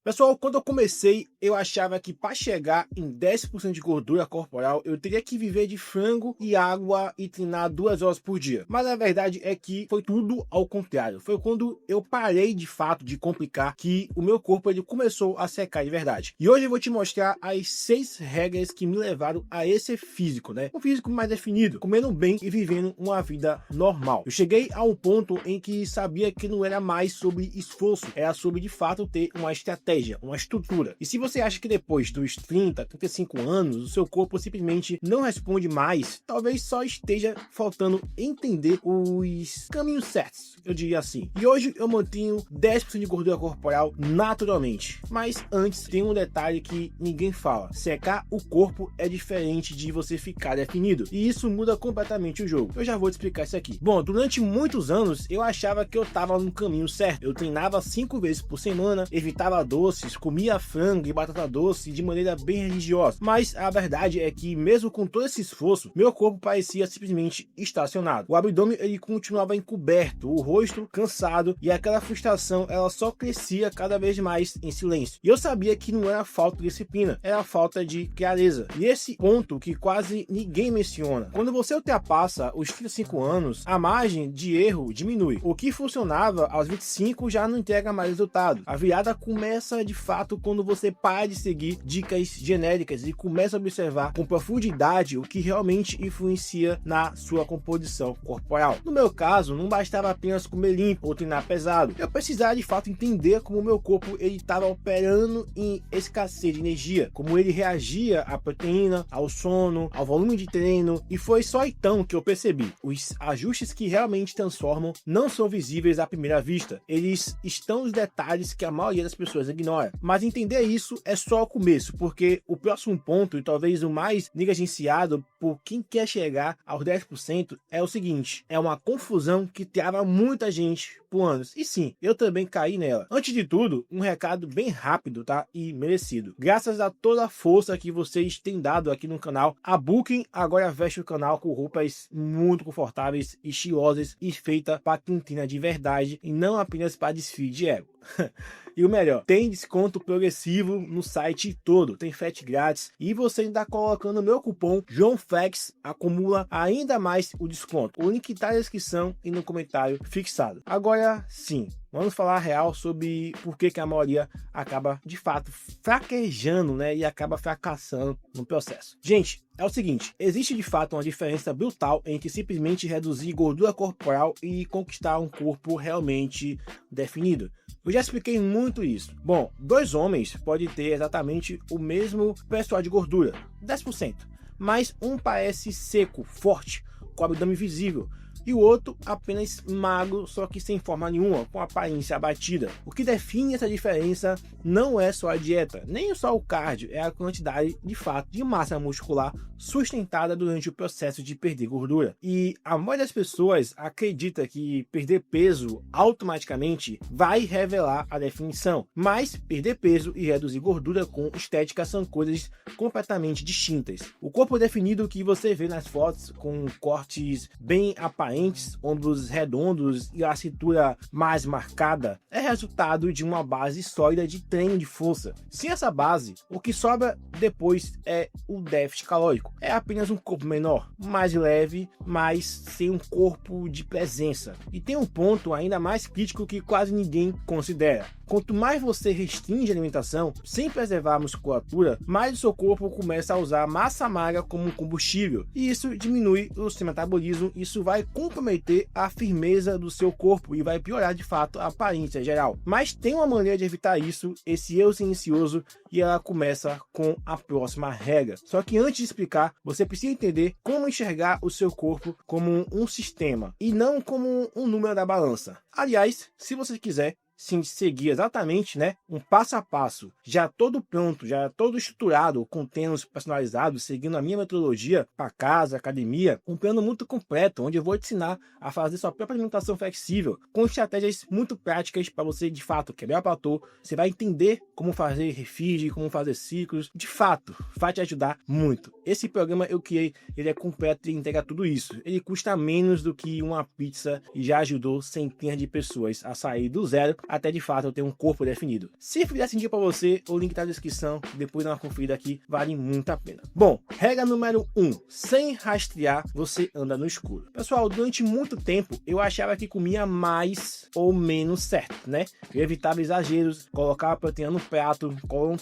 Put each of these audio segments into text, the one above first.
Pessoal, quando eu comecei, eu achava que para chegar em 10% de gordura corporal, eu teria que viver de frango e água e treinar 2 horas por dia. Mas a verdade é que foi tudo ao contrário. Foi quando eu parei de fato de complicar que o meu corpo ele começou a secar de verdade. E hoje eu vou te mostrar as 6 regras que me levaram a esse físico, né? Um físico mais definido, comendo bem e vivendo uma vida normal. Eu cheguei a um ponto em que sabia que não era mais sobre esforço, era sobre de fato ter uma estratégia, uma estrutura. E se você acha que depois dos 30, 35 anos, o seu corpo simplesmente não responde mais, talvez só esteja faltando entender os caminhos certos, eu diria assim. E hoje eu mantenho 10% de gordura corporal naturalmente. Mas antes tem um detalhe que ninguém fala. Secar o corpo é diferente de você ficar definido. E isso muda completamente o jogo. Eu já vou te explicar isso aqui. Bom, durante muitos anos eu achava que eu estava no caminho certo. Eu treinava 5 vezes por semana, evitava doces, comia frango e batata doce de maneira bem religiosa. Mas a verdade é que mesmo com todo esse esforço, meu corpo parecia simplesmente estacionado. O abdômen ele continuava encoberto, o rosto cansado e aquela frustração ela só crescia cada vez mais em silêncio. E eu sabia que não era falta de disciplina, era falta de clareza. E esse ponto que quase ninguém menciona. Quando você ultrapassa os 35 anos, a margem de erro diminui. O que funcionava aos 25 já não entrega mais resultado. A virada começa de fato quando você para de seguir dicas genéricas e começa a observar com profundidade o que realmente influencia na sua composição corporal. No meu caso, não bastava apenas comer limpo ou treinar pesado. Eu precisava de fato entender como o meu corpo ele estava operando em escassez de energia, como ele reagia à proteína, ao sono, ao volume de treino, e foi só então que eu percebi. Os ajustes que realmente transformam não são visíveis à primeira vista. Eles estão nos detalhes que a maioria das pessoas ignora. Mas entender isso é só o começo, porque o próximo ponto, e talvez o mais negligenciado por quem quer chegar aos 10%, é o seguinte: é uma confusão que trava muita gente por anos. E sim, eu também caí nela. Antes de tudo, um recado bem rápido, tá? E merecido. Graças a toda a força que vocês têm dado aqui no canal, a Booking agora veste o canal com roupas muito confortáveis, estilosas e feita para quem treina de verdade e não apenas para desfile de ego. E o melhor, tem desconto progressivo no site todo, tem frete grátis e você ainda colocando o meu cupom JOHNFLEX acumula ainda mais o desconto. O link está na descrição e no comentário fixado. Agora sim, vamos falar a real sobre por que a maioria acaba de fato fraquejando, né, e acaba fracassando no processo. Gente, é o seguinte, existe de fato uma diferença brutal entre simplesmente reduzir gordura corporal e conquistar um corpo realmente definido. Eu já expliquei muito isso. Bom, 2 homens podem ter exatamente o mesmo percentual de gordura, 10%, mas um parece seco, forte, com o abdômen visível, e o outro apenas magro, só que sem forma nenhuma, com aparência abatida. O que define essa diferença não é só a dieta, nem só o cardio, é a quantidade de fato de massa muscular sustentada durante o processo de perder gordura. E a maioria das pessoas acredita que perder peso automaticamente vai revelar a definição, mas perder peso e reduzir gordura com estética são coisas completamente distintas. O corpo definido que você vê nas fotos, com cortes bem aparentes, ombros redondos e a cintura mais marcada, é resultado de uma base sólida de treino de força. Sem essa base, o que sobra depois é o déficit calórico. É apenas um corpo menor, mais leve, mas sem um corpo de presença. E tem um ponto ainda mais crítico que quase ninguém considera. Quanto mais você restringe a alimentação, sem preservar a musculatura, mais o seu corpo começa a usar massa magra como um combustível. E isso diminui o seu metabolismo, isso vai comprometer a firmeza do seu corpo e vai piorar de fato a aparência geral. Mas tem uma maneira de evitar isso, esse erro silencioso, e ela começa com a próxima regra. Só que antes de explicar, você precisa entender como enxergar o seu corpo como um sistema e não como um número da balança. Aliás, se você quiser sim seguir exatamente, né, um passo a passo, já todo pronto, já todo estruturado, com treinos personalizados, seguindo a minha metodologia para casa, academia, um plano muito completo, onde eu vou te ensinar a fazer sua própria alimentação flexível, com estratégias muito práticas para você, de fato, quebrar o platô. Você vai entender como fazer refeed, como fazer ciclos, de fato, vai te ajudar muito. Esse programa eu criei, ele é completo e entrega tudo isso. Ele custa menos do que uma pizza e já ajudou centenas de pessoas a sair do zero até de fato eu ter um corpo definido. Se fizer sentido para você, o link tá na descrição, depois dá uma conferida aqui, vale muito a pena. Bom, regra número 1, sem rastrear você anda no escuro. Pessoal, durante muito tempo eu achava que comia mais ou menos certo, né? Eu evitava exageros, colocava a proteína no prato,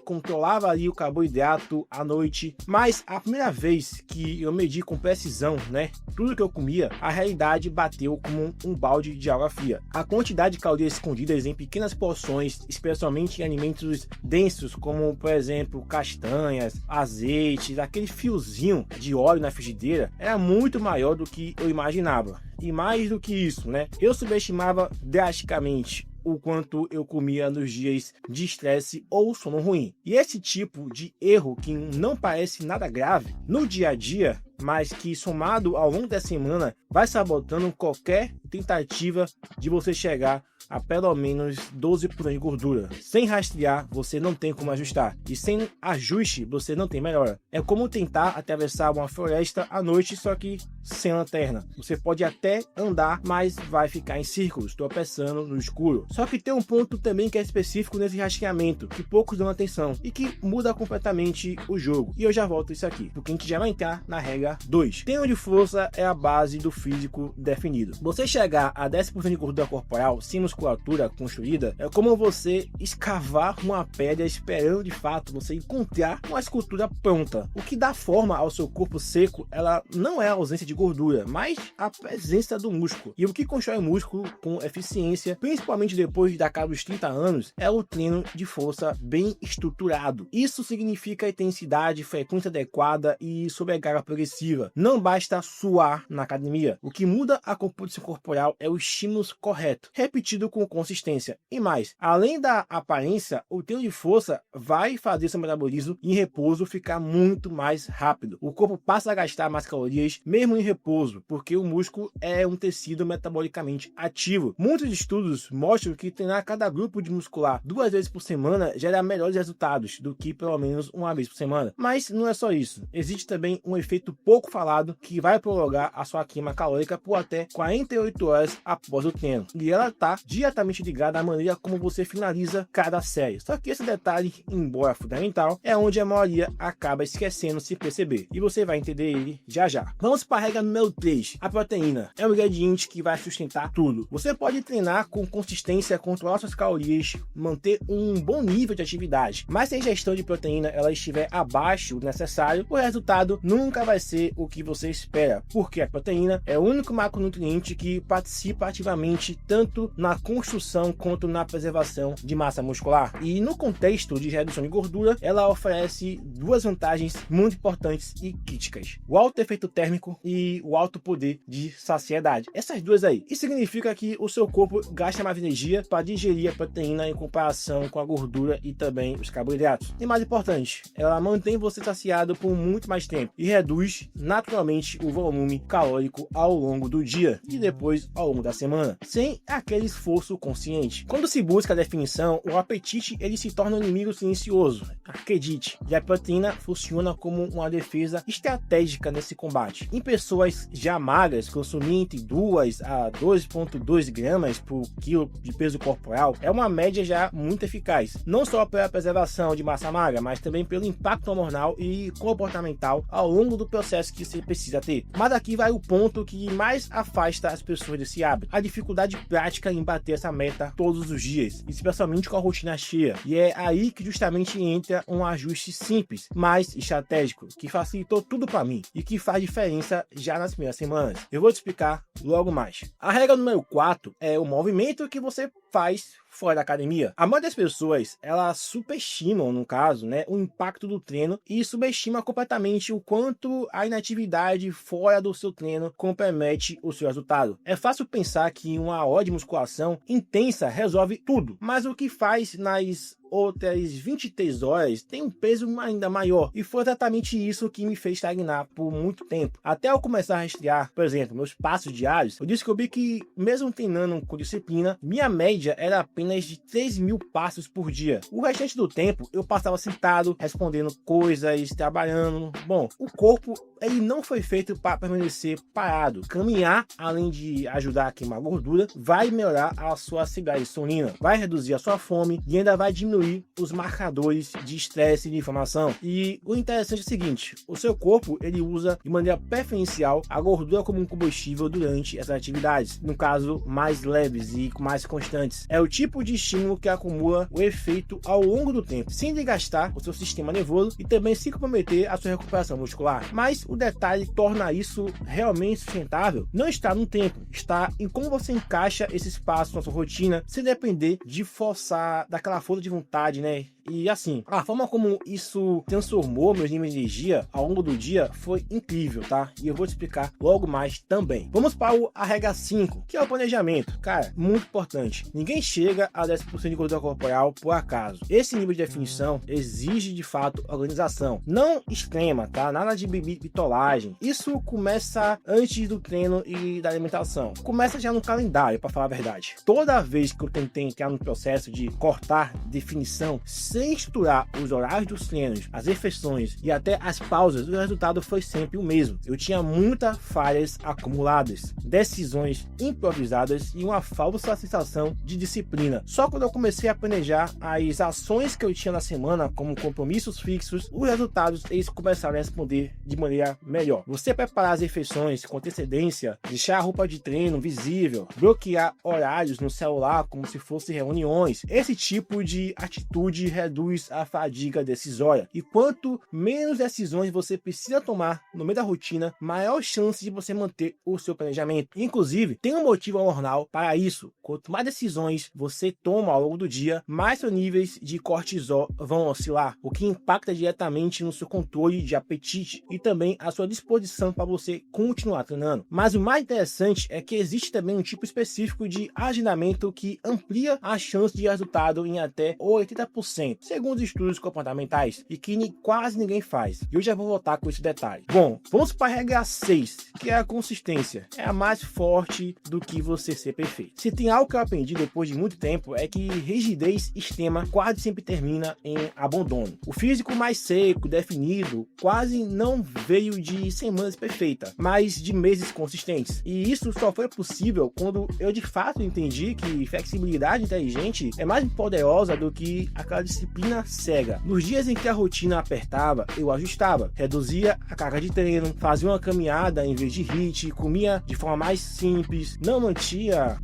controlava ali o carboidrato à noite, mas a primeira vez que eu medi com precisão, né, tudo que eu comia, a realidade bateu como um balde de água fria. A quantidade de calorias escondidas em pequenas porções, especialmente em alimentos densos, como por exemplo castanhas, azeites, aquele fiozinho de óleo na frigideira, era muito maior do que eu imaginava. E mais do que isso, né, eu subestimava drasticamente o quanto eu comia nos dias de estresse ou sono ruim. E esse tipo de erro, que não parece nada grave no dia a dia, mas que somado ao longo da semana vai sabotando qualquer tentativa de você chegar a pelo menos 12% de gordura. Sem rastrear, você não tem como ajustar. E sem ajuste, você não tem melhora. É como tentar atravessar uma floresta à noite, só que sem lanterna. Você pode até andar, mas vai ficar em círculos, tropeçando no escuro. Só que tem um ponto também que é específico nesse rastreamento, que poucos dão atenção e que muda completamente o jogo. E eu já volto isso aqui, porque a gente já vai entrar na regra 2. Treino de força é a base do físico definido. Você chegar a 10% de gordura corporal sem musculatura construída é como você escavar uma pedra esperando de fato você encontrar uma escultura pronta. O que dá forma ao seu corpo seco, ela não é a ausência de gordura, mas a presença do músculo. E o que constrói músculo com eficiência, principalmente depois da casa dos 30 anos, é o treino de força bem estruturado. Isso significa intensidade, frequência adequada e sobrecarga progressiva. Não basta suar na academia. O que muda a composição corporal é o estímulo correto, repetido com consistência. E mais, além da aparência, o treino de força vai fazer seu metabolismo em repouso ficar muito mais rápido. O corpo passa a gastar mais calorias mesmo em repouso, porque o músculo é um tecido metabolicamente ativo. Muitos estudos mostram que treinar cada grupo de muscular 2 vezes por semana gera melhores resultados do que pelo menos uma vez por semana. Mas não é só isso. Existe também um efeito pouco falado que vai prolongar a sua queima calórica por até 48 horas após o treino. E ela está diretamente ligada à maneira como você finaliza cada série. Só que esse detalhe, embora fundamental, é onde a maioria acaba esquecendo se perceber. E você vai entender ele já já. Vamos para a regra número 3. A proteína é o ingrediente que vai sustentar tudo. Você pode treinar com consistência, controlar suas calorias, manter um bom nível de atividade, mas se a ingestão de proteína ela estiver abaixo do necessário, o resultado nunca vai ser o que você espera, porque a proteína é o único macronutriente que participa ativamente tanto na construção quanto na preservação de massa muscular. E no contexto de redução de gordura, ela oferece duas vantagens muito importantes e críticas: o alto efeito térmico e o alto poder de saciedade. Essas duas aí. Isso significa que o seu corpo gasta mais energia para digerir a proteína em comparação com a gordura e também os carboidratos. E mais importante, ela mantém você saciado por muito mais tempo e reduz naturalmente o volume calórico ao longo do dia e depois ao longo da semana, sem aquele esforço consciente. Quando se busca a definição, o apetite ele se torna um inimigo silencioso, acredite, e a proteína funciona como uma defesa estratégica nesse combate. Em pessoas já magras, consumir entre 2 a 2,2 gramas por quilo de peso corporal é uma média já muito eficaz, não só pela preservação de massa magra, mas também pelo impacto hormonal e comportamental ao longo do processo que você precisa ter. Mas aqui vai o ponto que mais afasta as pessoas desse hábito: a dificuldade prática em bater essa meta todos os dias, especialmente com a rotina cheia. E é aí que justamente entra um ajuste simples, mas estratégico, que facilitou tudo para mim e que faz diferença já nas primeiras semanas. Eu vou te explicar logo mais. A regra número 4 é o movimento que você faz fora da academia. A maioria das pessoas, elas subestimam, no caso, né, o impacto do treino e subestima completamente o quanto a inatividade fora do seu treino compromete o seu resultado. É fácil pensar que uma hora de musculação intensa resolve tudo, mas o que faz nas outras 23 horas tem um peso ainda maior, e foi exatamente isso que me fez estagnar por muito tempo. Até eu começar a rastrear, por exemplo, meus passos diários, eu descobri que mesmo treinando com disciplina, minha média era apenas de 3.000 passos por dia. O restante do tempo eu passava sentado, respondendo coisas, trabalhando. Bom, o corpo ele não foi feito para permanecer parado. Caminhar, além de ajudar a queimar gordura, vai melhorar a sua atividade insulina, vai reduzir a sua fome e ainda vai diminuir os marcadores de estresse e de inflamação. E o interessante é o seguinte, o seu corpo ele usa de maneira preferencial a gordura como um combustível durante essas atividades, no caso mais leves e mais constantes. É o tipo de estímulo que acumula o efeito ao longo do tempo, sem desgastar o seu sistema nervoso e também sem comprometer a sua recuperação muscular. Mas o detalhe que torna isso realmente sustentável não está no tempo, está em como você encaixa esse espaço na sua rotina, sem depender de forçar daquela força de vontade, né? E assim, a forma como isso transformou meus níveis de energia ao longo do dia foi incrível, tá? E eu vou te explicar logo mais também. Vamos para o a regra 5, que é o planejamento. Cara, muito importante. Ninguém chega a 10% de gordura corporal por acaso. Esse nível de definição exige de fato organização. Não extrema, tá? Nada de bitolagem. Isso começa antes do treino e da alimentação. Começa já no calendário, para falar a verdade. Toda vez que eu tentei entrar no processo de cortar definição, sem estruturar os horários dos treinos, as refeições e até as pausas, o resultado foi sempre o mesmo. Eu tinha muitas falhas acumuladas, decisões improvisadas e uma falsa sensação de disciplina. Só quando eu comecei a planejar as ações que eu tinha na semana como compromissos fixos, os resultados eles começaram a responder de maneira melhor. Você preparar as refeições com antecedência, deixar a roupa de treino visível, bloquear horários no celular como se fossem reuniões, esse tipo de atitude reduz a fadiga decisória. E quanto menos decisões você precisa tomar no meio da rotina, maior chance de você manter o seu planejamento. Inclusive, tem um motivo hormonal para isso. Quanto mais decisões você toma ao longo do dia, mais seus níveis de cortisol vão oscilar, o que impacta diretamente no seu controle de apetite e também a sua disposição para você continuar treinando. Mas o mais interessante é que existe também um tipo específico de agendamento que amplia a chance de resultado em até 80%. Segundo estudos comportamentais, e que quase ninguém faz. E eu já vou voltar com esse detalhe. Bom, vamos para a regra 6, que é a consistência. É a mais forte do que você ser perfeito. Se tem algo que eu aprendi depois de muito tempo, é que rigidez extrema quase sempre termina em abandono. O físico mais seco, definido, quase não veio de semanas perfeitas, mas de meses consistentes. E isso só foi possível quando eu de fato entendi que flexibilidade inteligente é mais poderosa do que aquela disciplina cega. Nos dias em que a rotina apertava, eu ajustava, reduzia a carga de treino, fazia uma caminhada em vez de HIIT, comia de forma mais simples, não mantinha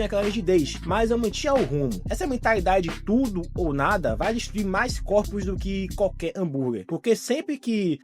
aquela rigidez, mas eu mantinha o rumo. Essa mentalidade tudo ou nada vai destruir mais corpos do que qualquer hambúrguer, porque sempre que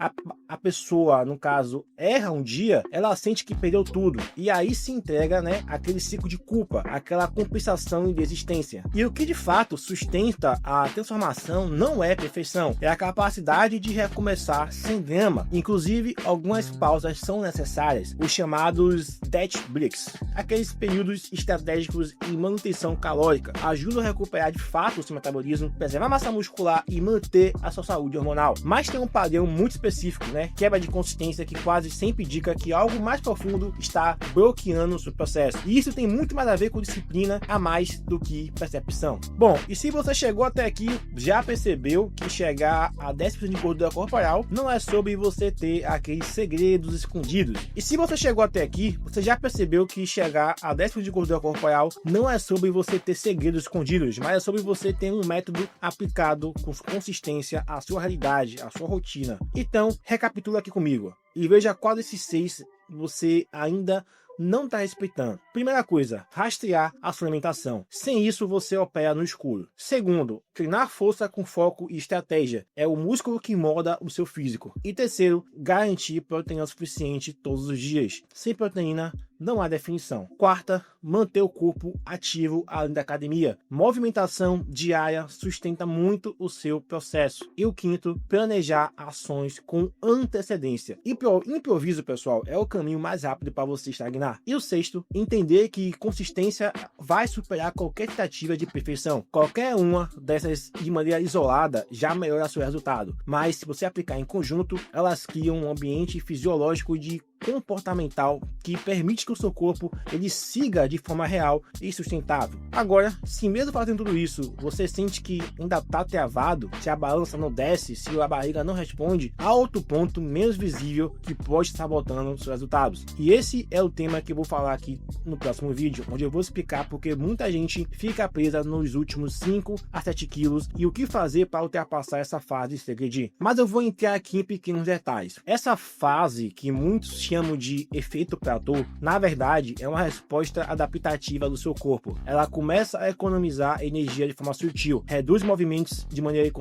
a pessoa, no caso, erra um dia, ela sente que perdeu tudo, e aí se entrega, né, aquele ciclo de culpa, aquela compensação e desistência. E o que de fato sustenta a transformação não é perfeição, é a capacidade de recomeçar sem drama. Inclusive, algumas pausas são necessárias, os chamados dead breaks, aqueles períodos estratégicos em manutenção calórica, ajudam a recuperar de fato o seu metabolismo, preservar a massa muscular e manter a sua saúde hormonal. Mas tem um padrão muito específico, né? Quebra de consistência que quase sempre indica que algo mais profundo está bloqueando o seu processo. E isso tem muito mais a ver com disciplina a mais do que percepção. Bom, e se você chegou até aqui, já percebeu que chegar a 10% de gordura corporal não é sobre você ter aqueles segredos escondidos. E se você chegou até aqui, você já percebeu que chegar a 10% de gordura corporal não é sobre você ter segredos escondidos, mas é sobre você ter um método aplicado com consistência à sua realidade, à sua rotina. Então, recapitula aqui comigo e veja qual desses 6 você ainda não está respeitando. Primeira coisa, rastrear a sua alimentação. Sem isso, você opera no escuro. Segundo, treinar força com foco e estratégia. É o músculo que molda o seu físico. E terceiro, garantir proteína suficiente todos os dias. Sem proteína, não há definição. Quarta, manter o corpo ativo além da academia. Movimentação diária sustenta muito o seu processo. E o quinto, planejar ações com antecedência. Improviso, pessoal, é o caminho mais rápido para você estagnar. E o sexto, entender que consistência vai superar qualquer tentativa de perfeição. Qualquer uma dessas de maneira isolada já melhora seu resultado. Mas se você aplicar em conjunto, elas criam um ambiente fisiológico de comportamental que permite que o seu corpo ele siga de forma real e sustentável. Agora, se mesmo fazendo tudo isso, você sente que ainda está travado, se a balança não desce, se a barriga não responde, há outro ponto menos visível que pode estar sabotando os seus resultados. E esse é o tema que eu vou falar aqui no próximo vídeo, onde eu vou explicar porque muita gente fica presa nos últimos 5 a 7 quilos e o que fazer para ultrapassar essa fase de regredir. Mas eu vou entrar aqui em pequenos detalhes. Essa fase que muitos chamam de efeito platô, na verdade é uma resposta adaptativa do seu corpo. Ela começa a economizar energia de forma sutil, reduz movimentos de maneira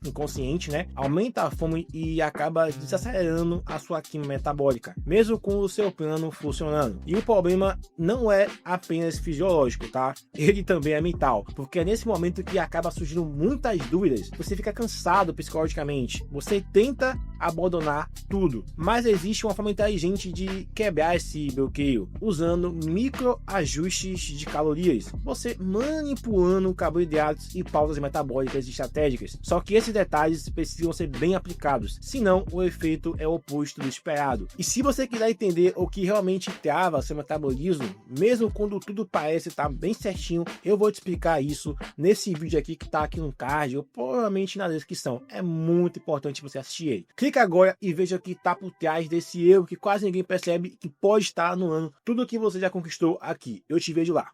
inconsciente, né? Aumenta a fome e acaba desacelerando a sua química metabólica, mesmo com o seu plano funcionando. E o problema não é apenas fisiológico, tá? Ele também é mental, porque é nesse momento que acaba surgindo muitas dúvidas. Você fica cansado psicologicamente, você tenta abandonar tudo, mas existe uma forma inteligente de quebrar esse bloqueio, usando micro ajustes de calorias, você manipulando carboidratos e pausas metabólicas estratégicas. Só que esses detalhes precisam ser bem aplicados, senão o efeito é o oposto do esperado. E se você quiser entender o que realmente trava seu metabolismo, mesmo quando tudo parece estar bem certinho, eu vou te explicar isso nesse vídeo aqui que está aqui no card ou provavelmente na descrição. É muito importante você assistir ele. Clica agora e veja o que está por trás desse erro que quase ninguém percebe que pode estar anulando tudo que você já conquistou aqui. Eu te vejo lá.